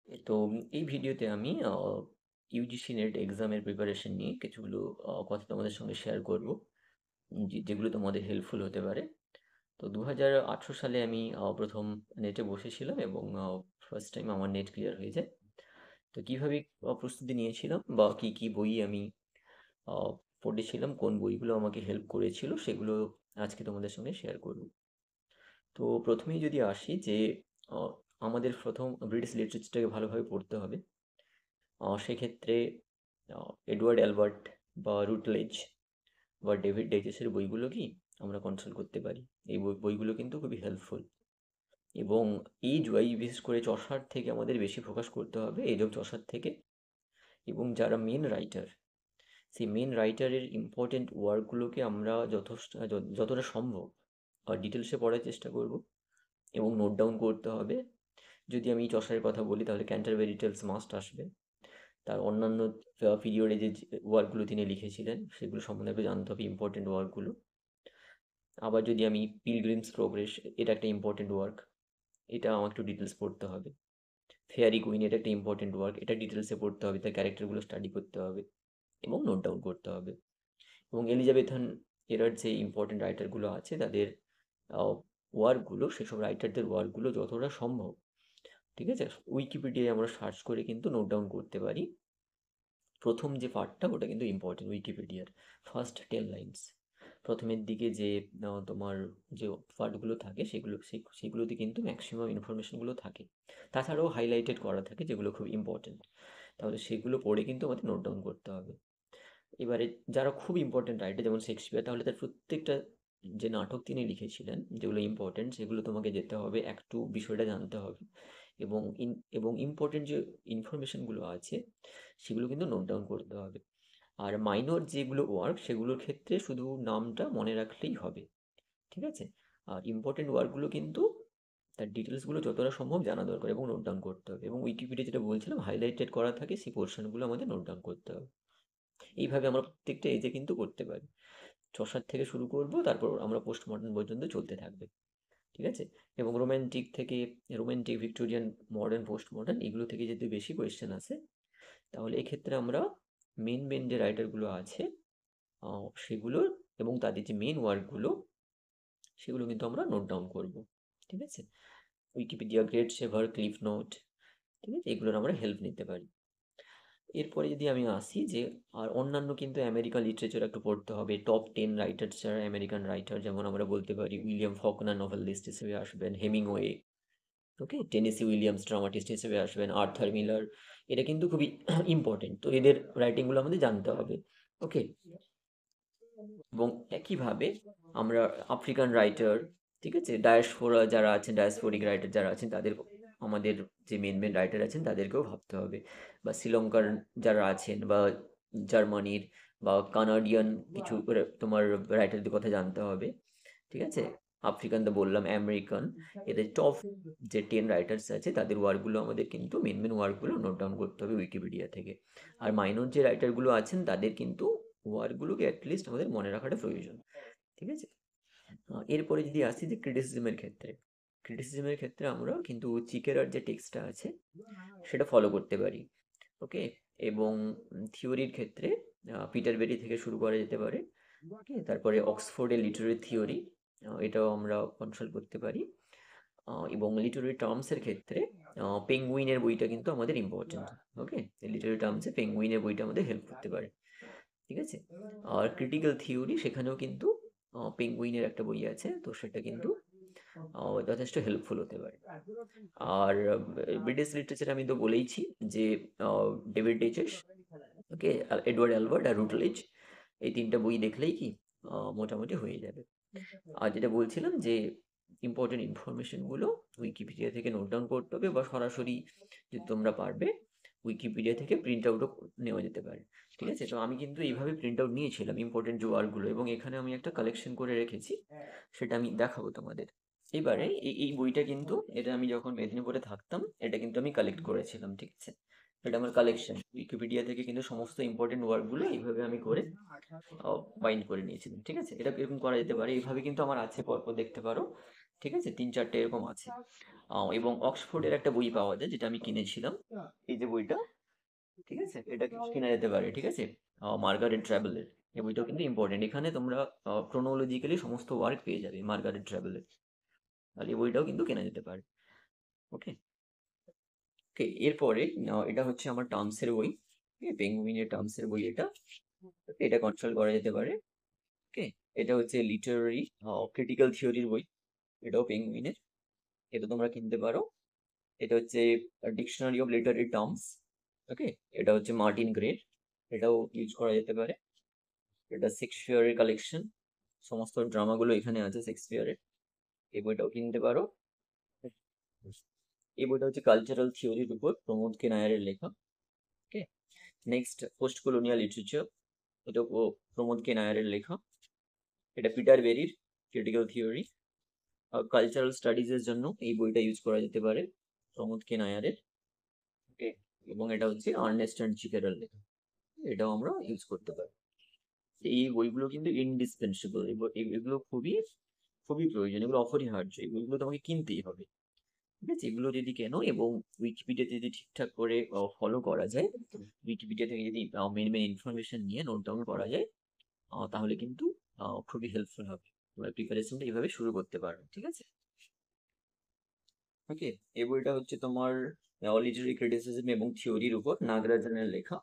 তো এই ভিডিওতে আমি ইউজিসি নেট এক্সামের প্রিপারেশন নিয়ে কিছুগুলো কথা তোমাদের সঙ্গে শেয়ার করব, যেগুলো তোমাদের হেল্পফুল হতে পারে। তো 2018 সালে আমি প্রথম নেটে বসেছিলাম এবং ফার্স্ট টাইম আমার নেট ক্লিয়ার হয়ে যায়। তো কিভাবে প্রস্তুতি নিয়েছিলাম বা কি কি বই আমি আহ, পড়েছিলাম, কোন বইগুলো আমাকে হেল্প করেছিল, সেগুলো আজকে তোমাদের সঙ্গে শেয়ার করব। তো প্রথমেই যদি আসি যে আহ, আমাদের প্রথম ব্রিটিশ লিটারেচারটাকে ভালোভাবে পড়তে হবে। সেক্ষেত্রে এডওয়ার্ড অ্যালবার্ট বা রুটলেজ বা ডেভিড ডেইচেসের বইগুলো কি আমরা কনসাল্ট করতে পারি। এই বইগুলো কিন্তু খুবই হেল্পফুল। এবং এই ওয়াই বিশেষ করে চসার থেকে আমাদের বেশি ফোকাস করতে হবে, এজ অফ চসার থেকে। এবং যারা মেন রাইটার, সেই মেন রাইটারের ইম্পর্টেন্ট ওয়ার্কগুলোকে আমরা যতটা সম্ভব ডিটেলসে পড়ার চেষ্টা করব এবং নোট ডাউন করতে হবে। যদি আমি চসারের কথা বলি তাহলে ক্যান্টারবেরি টেলস মাস্ট আসবে। তার অন্যান্য পিরিয়ডে যে ওয়ার্কগুলো তিনি লিখেছিলেন সেগুলো সম্বন্ধে একটু জানতে হবে, ইম্পর্টেন্ট ওয়ার্কগুলো। আবার যদি আমি পিলগ্রিমস প্রোগ্রেস, এটা একটা ইম্পর্টেন্ট ওয়ার্ক, এটা আমার একটু ডিটেলস পড়তে হবে। ফেয়ারি কুইন, এটা একটা ইম্পর্টেন্ট ওয়ার্ক, এটা ডিটেলসে পড়তে হবে, তার ক্যারেক্টারগুলো স্টাডি করতে হবে এবং নোট ডাউন করতে হবে। এবং এলিজাবেথান এরার যে ইম্পর্টেন্ট রাইটারগুলো আছে তাদের ওয়ার্কগুলো, সেসব রাইটারদের ওয়ার্কগুলো যতটা সম্ভব, ঠিক আছে, উইকিপিডিয়ায় আমরা সার্চ করে কিন্তু নোট ডাউন করতে পারি। প্রথম যে পার্টটা ওটা কিন্তু ইম্পর্টেন্ট, উইকিপিডিয়ার ফার্স্ট 10 লাইন্স। প্রথমের দিকে যে তোমার যে পার্টগুলো থাকে সেগুলোতে কিন্তু ম্যাক্সিমাম ইনফরমেশনগুলো থাকে। তাছাড়াও হাইলাইটেড করা থাকে যেগুলো খুব ইম্পর্টেন্ট। তাহলে সেগুলো পড়ে কিন্তু আমাদের নোট ডাউন করতে হবে। এবারে যারা খুব ইম্পর্টেন্ট রাইটার যেমন শেক্সপিয়ার, তাহলে তার প্রত্যেকটা যে নাটক তিনি লিখেছিলেন যেগুলো ইম্পর্টেন্ট সেগুলো তোমাকে যেতে হবে, একটু বিষয়টা জানতে হবে। এবং ইম্পর্টেন্ট যে ইনফরমেশনগুলো আছে সেগুলো কিন্তু নোট ডাউন করতে হবে। আর মাইনর যেগুলো ওয়ার্ক সেগুলোর ক্ষেত্রে শুধু নামটা মনে রাখলেই হবে, ঠিক আছে। আর ইম্পর্টেন্ট ওয়ার্কগুলো কিন্তু তার ডিটেলসগুলো যতটা সম্ভব জানা দরকার এবং নোট ডাউন করতে হবে। এবং উইকিপিডিয়া যেটা বলছিলাম হাইলাইটেড করা থাকে, সেই পোর্শনগুলো আমাদের নোট ডাউন করতে হবে। এইভাবে আমরা প্রত্যেকটা এজে কিন্তু করতে পারি। 6-7 থেকে শুরু করব, তারপর আমরা পোস্ট মডার্ন পর্যন্ত চলতে থাকবে, ঠিক আছে। এবং romantic, Victorian, modern, post modern এগুলো থেকে যদি বেশি কোয়েশ্চেন আসে তাহলে এক্ষেত্রে আমরা মেন যে রাইটারগুলো আছে সেগুলো এবং তাদের যে মেন ওয়ার্কগুলো সেগুলো কিন্তু আমরা নোট ডাউন করব, ঠিক আছে। উইকিপিডিয়া, গ্রেট সেভার, ক্লিফ নোট, ঠিক আছে, এগুলোর আমরা হেল্প নিতে পারি। এরপরে যদি আমি আসি যে আর অন্যান্য কিন্তু আমেরিকান লিটারেচার একটু পড়তে হবে। টপ 10 রাইটার যারা আমেরিকান রাইটার, যেমন আমরা বলতে পারি উইলিয়াম ফকনার নভেলিস্ট হিসেবে আসবেন, হেমিংওয়ে, ওকে, টেনেসি উইলিয়ামস ড্রামাটিস্ট হিসেবে আসবেন, আর্থার মিলার। এটা কিন্তু খুবই ইম্পর্টেন্ট, তো এদের রাইটিংগুলো আমাদের জানতে হবে, ওকে। এবং একইভাবে আমরা আফ্রিকান রাইটার, ঠিক আছে, ডায়াসপোরা যারা আছেন, ডায়াসপোরিক রাইটার যারা আছেন তাদের, আমাদের যে মেন রাইটার আছেন তাদেরকেও ভাবতে হবে। বা শ্রীলঙ্কার যারা আছেন, বা জার্মানির বা কানাডিয়ান কিছু তোমার রাইটারদের কথা জানতে হবে, ঠিক আছে। আফ্রিকান তো বললাম, আমেরিকান, এদের টপ যে 10 রাইটার্স আছে তাদের ওয়ার্কগুলো আমাদের কিন্তু মেন ওয়ার্কগুলো নোট ডাউন করতে হবে উইকিপিডিয়া থেকে। আর মাইনর যে রাইটারগুলো আছেন তাদের কিন্তু ওয়ার্কগুলোকে অ্যাটলিস্ট আমাদের মনে রাখাটা প্রয়োজন, ঠিক আছে। এরপরে যদি আসি যে ক্রিটিসিজমের ক্ষেত্রে আমরা কিন্তু চিকেরার যে টেক্সটটা আছে সেটা ফলো করতে পারি, ওকে। এবং থিওরির ক্ষেত্রে পিটার বেরি থেকে শুরু করা যেতে পারে, ওকে। তারপরে অক্সফোর্ডের লিটারেরি থিওরি, এটাও আমরা কনসাল্ট করতে পারি। এবং লিটারেরি টার্মসের ক্ষেত্রে পেঙ্গুইনের বইটা কিন্তু আমাদের ইম্পর্টেন্ট, ওকে। লিটারেরি টার্মসে পেঙ্গুইনের বইটা আমাদের হেল্প করতে পারে, ঠিক আছে। আর ক্রিটিক্যাল থিওরি, সেখানেও কিন্তু পেঙ্গুইনের একটা বই আছে, তো সেটা কিন্তু যথেষ্ট হেল্পফুল হতে পারে। আর ব্রিটিশ লিটারেচার আমি তো বলেইছি যে ডেভিড ডেচেস, ওকে, এডওয়ার্ড অ্যালবার্ট আর রুটলেজ, এই 3টা বই দেখলেই কি মোটামুটি হয়ে যাবে। আর যেটা বলছিলাম যে ইম্পর্টেন্ট ইনফরমেশনগুলো উইকিপিডিয়া থেকে নোট ডাউন করতে হবে, বা সরাসরি যদি তোমরা পারবে উইকিপিডিয়া থেকে প্রিন্ট আউটও নেওয়া যেতে পারে, ঠিক আছে। তো আমি কিন্তু এইভাবে প্রিন্ট আউট নিয়েছিলাম ইম্পর্টেন্ট যে ওয়ার্ডগুলো, এবং এখানে আমি একটা কালেকশন করে রেখেছি, সেটা আমি দেখাবো তোমাদের। এবারে এই বইটা কিন্তু, এটা আমি যখন মেদিনীপুরে থাকতাম এটা কিন্তু আমি কালেক্ট করেছিলাম, ঠিক আছে। এটা আমার কালেকশন, উইকিপিডিয়া থেকে কিন্তু সমস্ত ইম্পর্টেন্ট ওয়ার্ডগুলো এইভাবে আমি করে বাইন্ড করে নিয়েছিলাম, ঠিক আছে। এটা এরকম করা যেতে পারে, এইভাবে কিন্তু আমার আছে, পরপর দেখতে পারো। ঠিক আছে, 3-4টে এরকম আছে। এবং অক্সফোর্ডের একটা বই পাওয়া যায় যেটা আমি কিনেছিলাম, এই যে বইটা, ঠিক আছে, এটা কেনা যেতে পারে, ঠিক আছে, মার্গারেট ট্র্যাভেলের। এই বইটাও কিন্তু ইম্পর্টেন্ট, এখানে তোমরা ক্রোনোলজিক্যালি সমস্ত ওয়ার্ক পেয়ে যাবে মার্গারেট ট্র্যাভেলের। তাহলে এই বইটাও কিন্তু কেনা যেতে পারে। ওকে, ওকে, এরপরে এটা হচ্ছে আমার টার্মসের বই, পেঙ্গুইনের টার্মসের বই এটা। Okay, এটা কনসাল্ট করা যেতে পারে। ওকে, এটা হচ্ছে লিটারারি ক্রিটিক্যাল থিওরির বই, এটাও পেঙ্গুইনের, এটা তোমরা কিনতে পারো। এটা হচ্ছে ডিকশনারি অফ লিটারারি টার্মস। ওকে, এটা হচ্ছে মার্টিন গ্রের, এটাও ইউজ করা যেতে পারে। এটা শেক্সপিয়ারের কালেকশন, সমস্ত ড্রামাগুলো এখানে আছে শেক্সপিয়ারের, এই বইটাও কিনতে পারো। এই বইটা হচ্ছে কালচারাল থিওরির উপর প্রমোদ কে নায়ারের লেখা। ওকে, নেক্সট পোস্ট কলোনিয়াল লিটারেচার, এটা প্রমোদ কে নায়ারের লেখা। এটা পিটার বেরির ক্রিটিক্যাল থিওরি। কালচারাল স্টাডিজের জন্য এই বইটা ইউজ করা যেতে পারে প্রমোদ কে নায়ারের। ওকে, এবং এটা হচ্ছে আর্নেস্ট অ্যান্ড চিকেরার লেখা, এটাও আমরা ইউজ করতে পারি। এই বইগুলো কিন্তু ইনডিসপেন্সেবল, এগুলো খুবই খুবই প্রয়োজন, এগুলো অপরিহার্য, এই বইগুলো তোমাকে কিনতেই হবে। ঠিক আছে, এগুলো যদি কেনো এবং উইকিপিডিয়া যদি ঠিকঠাক করে ফলো করা যায়, উইকিপিডিয়া থেকে যদি মেন মেন ইনফরমেশন নিয়ে নোট ডাউন করা যায়, তাহলে কিন্তু খুবই হেল্পফুল হবে, তোমরা প্রিপারেশনটা এইভাবে শুরু করতে পারো। ঠিক আছে, ওকে, এই বইটা হচ্ছে তোমার লিটারি ক্রিটিসিজম এবং থিওরির উপর নাগরাজনের লেখা।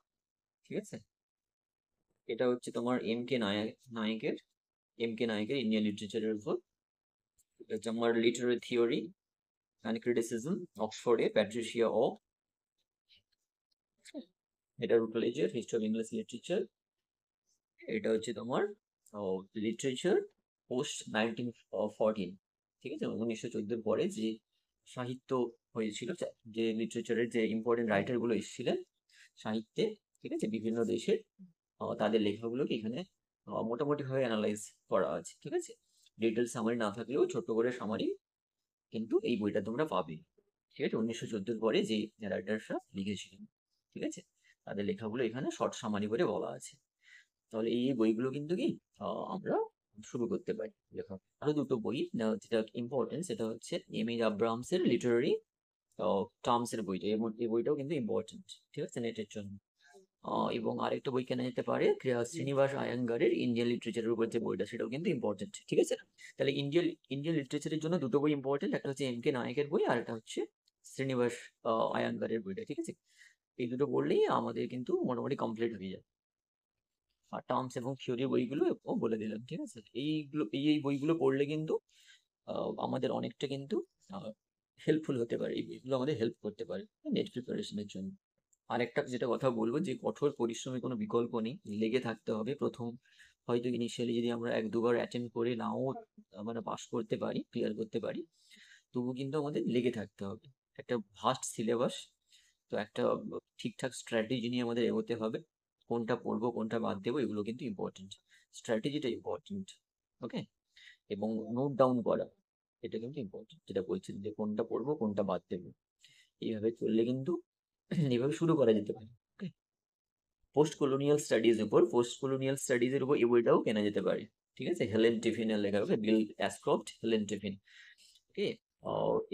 ঠিক আছে, এটা হচ্ছে তোমার এম কে নায়কের ইন্ডিয়ান লিটারেচারের উপর। এটা হচ্ছে আমার লিটারি থিওরি অ্যান্ড ক্রিটিসিজম, অক্সফোর্ডে প্যাট্রিশিয়া ও। এটা রুটলেজের হিস্ট্রি অফ ইংলিশ লিটারেচার। এটা হচ্ছে তোমার লিটারেচার পোস্ট 1914। ঠিক আছে, 1914 পরে যে সাহিত্য হয়েছিল, যে লিটারেচারের যে ইম্পর্টেন্ট রাইটার গুলো এসেছিলেন সাহিত্যে, ঠিক আছে, বিভিন্ন দেশের, তাদের লেখাগুলোকে এখানে মোটামুটি ভাবে অ্যানালাইজ করা আছে। ঠিক আছে, ডিটেলস সামারি না থাকলেও ছোট করে সামারি কিন্তু এই বইটা তোমরা পাবে। ঠিক আছে, 1914 পরে যে রাইটার্সরা লিখেছিলেন, ঠিক আছে, তাদের লেখাগুলো এখানে শর্ট সামারি করে বলা আছে। তাহলে এই বইগুলো কিন্তু কি আমরা শুরু করতে পারি লেখা। আরো দুটো বই যেটা ইম্পর্টেন্ট, সেটা হচ্ছে এম আব্রাহামসের লিটারারি টার্মসের বইটা, এবং এই বইটাও কিন্তু ইম্পর্টেন্ট, ঠিক আছে, নেটের জন্য। এবং আরেকটা বই কেনা যেতে পারে শ্রীনিবাস আয়াঙ্গারের ইন্ডিয়ান লিটারেচারের উপর যে বইটা, সেটাও কিন্তু ইম্পর্টেন্ট। ঠিক আছে, তাহলে ইন্ডিয়ান ইন্ডিয়ান লিটারেচারের জন্য দুটো বই ইম্পর্টেন্ট, একটা হচ্ছে এম কে নায়কের বই আর একটা হচ্ছে শ্রীনিবাস আয়াঙ্গারের বইটা। ঠিক আছে, এই দুটো পড়লেই আমাদের কিন্তু মোটামুটি কমপ্লিট হয়ে যায়। আর টার্মস এবং থিওরি বইগুলো বলে দিলাম। ঠিক আছে, এইগুলো এই বইগুলো পড়লে কিন্তু আমাদের অনেকটা কিন্তু হেল্পফুল হতে পারে, এই বইগুলো আমাদের হেল্প করতে পারে নেট প্রিপারেশনের জন্য। আরেকটা যেটা কথা বলবো, যে কঠোর পরিশ্রমের কোনো বিকল্প নেই, লেগে থাকতে হবে। প্রথম হয়তো ইনিশিয়ালি যদি আমরা 1-2 বার অ্যাটেম্প করে নাও মানে পাস করতে পারি, ক্লিয়ার করতে পারি, তবু কিন্তু আমাদের লেগে থাকতে হবে। একটা ভাস্ট সিলেবাস, তো একটা ঠিকঠাক স্ট্র্যাটেজি নিয়ে আমাদের এগোতে হবে। কোনটা পড়বো কোনটা বাদ দেবো এগুলো কিন্তু ইম্পর্টেন্ট, স্ট্র্যাটেজিটা ইম্পর্টেন্ট। ওকে, এবং নোট ডাউন করা, এটা কিন্তু ইম্পর্টেন্ট, যেটা বলছেন যে কোনটা পড়বো কোনটা বাদ দেবো, এইভাবে চললে কিন্তু এইভাবে শুরু করা যেতে পারে। ওকে, পোস্ট কলোনিয়াল স্টাডিজের উপর এই বইটাও কেনা যেতে পারে। ঠিক আছে, হেলেন টিফিনের লেখা, ওকে, বিল অ্যাসকফট, হেলেন টিফিন। ওকে,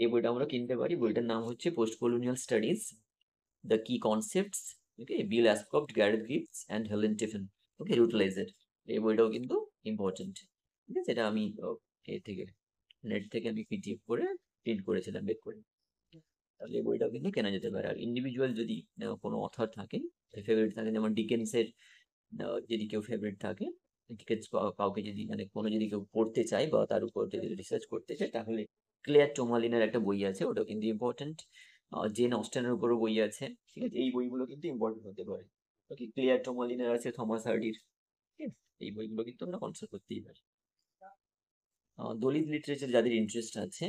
এই বইটা আমরা কিনতে পারি, বইটার নাম হচ্ছে post colonial studies, the key concepts. Okay, Bill Ashcroft, Gareth Gibbs and Helen Tiffin. Okay, রুটলাইজের, এই বইটাও কিন্তু ইম্পর্টেন্ট। ঠিক আছে, এটা আমি এ থেকে নেট থেকে আমি পিডিএফ করে প্রিন্ট করেছিলাম বের করে। তাহলে এই বইটাও কিন্তু কেনা যেতে পারে। আর ইন্ডিভিজুয়াল যদি কোনো অথর থাকে, ফেভারিট থাকে, যেমন ডিকেন্সের যদি কেউ ফেভারিট থাকে, ডিকেন্স কাউকে যদি মানে কোনো যদি কেউ পড়তে চায় বা তার উপর যদি রিসার্চ করতে চায়, তাহলে ক্লেয়ার টোমালিনের একটা বই আছে, ওটাও কিন্তু ইম্পর্টেন্ট। জেন অস্টেনের উপরও বই আছে। ঠিক আছে, এই বইগুলো কিন্তু ইম্পর্টেন্ট হতে পারে। ওকে, ক্লেয়ার টোমালিনের আছে, থমাস হার্ডির। ঠিক আছে, এই বইগুলো কিন্তু আমরা কনসাল্ট করতেই পারি। দলিত লিটারেচার যাদের ইন্টারেস্ট আছে,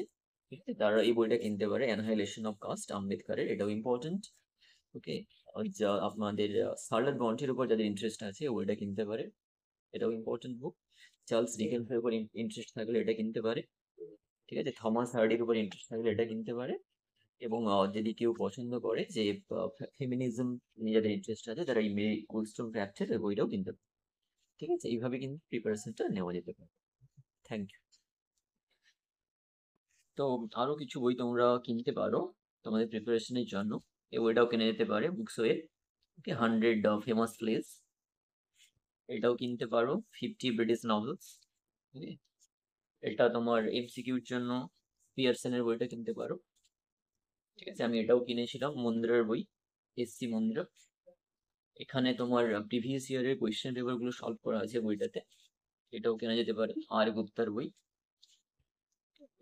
ঠিক আছে, তারা এই বইটা কিনতে পারে, অ্যানহাইলেশন অফ কাস্ট, আম্বেদকরের, এটাও ইম্পর্টেন্ট। ওকে, যা আপনাদের শার্লট ব্রন্টির উপর যাদের ইন্টারেস্ট আছে ওই বইটা কিনতে পারে, এটাও ইম্পর্টেন্ট বুক। চার্লস ডিকেন্সের উপর ইন্টারেস্ট থাকলে এটা কিনতে পারে। ঠিক আছে, থমাস হার্ডির উপর ইন্টারেস্ট থাকলে এটা কিনতে পারে। এবং যদি কেউ পছন্দ করে যে ফেমিনিজম নিয়ে যাদের ইন্টারেস্ট আছে, তারা এই মেরি ওয়েস্টনক্রাফটের বইটাও কিনতে পারে। ঠিক আছে, এইভাবে কিন্তু প্রিপারেশনটা নেওয়া যেতে পারে। Thank you. তো আরো কিছু বই তোমরা কিনতে পারো তোমাদের প্রিপারেশনের জন্য। এই বইটাও কিনে যেতে পারে বুকসওয়ে, ওকে, 100 ফেমাস প্লেস, এটাও কিনতে পারো, 50 ব্রিটিশ নভেলস, এটা তোমার এমসিকিউর জন্য পিয়ারসনের বইটা কিনতে পারো। ঠিক আছে, আমি এটাও কিনেছিলাম, মন্দিরের বই, এসসি মন্দিরা। এখানে তোমার প্রিভিয়াস ইয়ারের কোয়েশ্চেন পেপার গুলো সলভ করা আছে বইটাতে, এটাও কেনা যেতে পারে। আর গুপ্তার বই,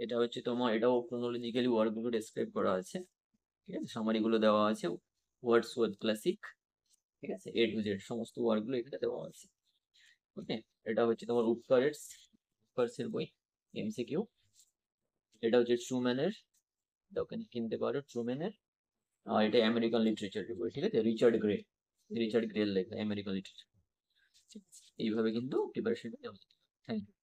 এটা হচ্ছে তোমার, এটাও ক্রোনোলজিক্যালি ওয়ার্ক গুলো ডেসক্রাইব করা আছে, ঠিক আছে, সামারি গুলো দেওয়া আছে, ওয়ার্ডসওয়ার্থ ক্লাসিক, ঠিক আছে, A to Z সমস্ত ওয়ার্ক গুলো এখানে দেওয়া আছে, ওকে। এটা হচ্ছে তোমার উপকার্সের বই, এমসিকিউ। এটা হচ্ছে ট্রুম্যানের, এটা ওখানে কিনতে পারো, ট্রুম্যানের। আর এটা আমেরিকান লিটারেচারের বই, ঠিক আছে, রিচার্ড গ্রের লেখা আমেরিকান লিটারেচার। এইভাবে কিন্তু প্রিপারেশনটা নেওয়া যেতে পারে। Thank you.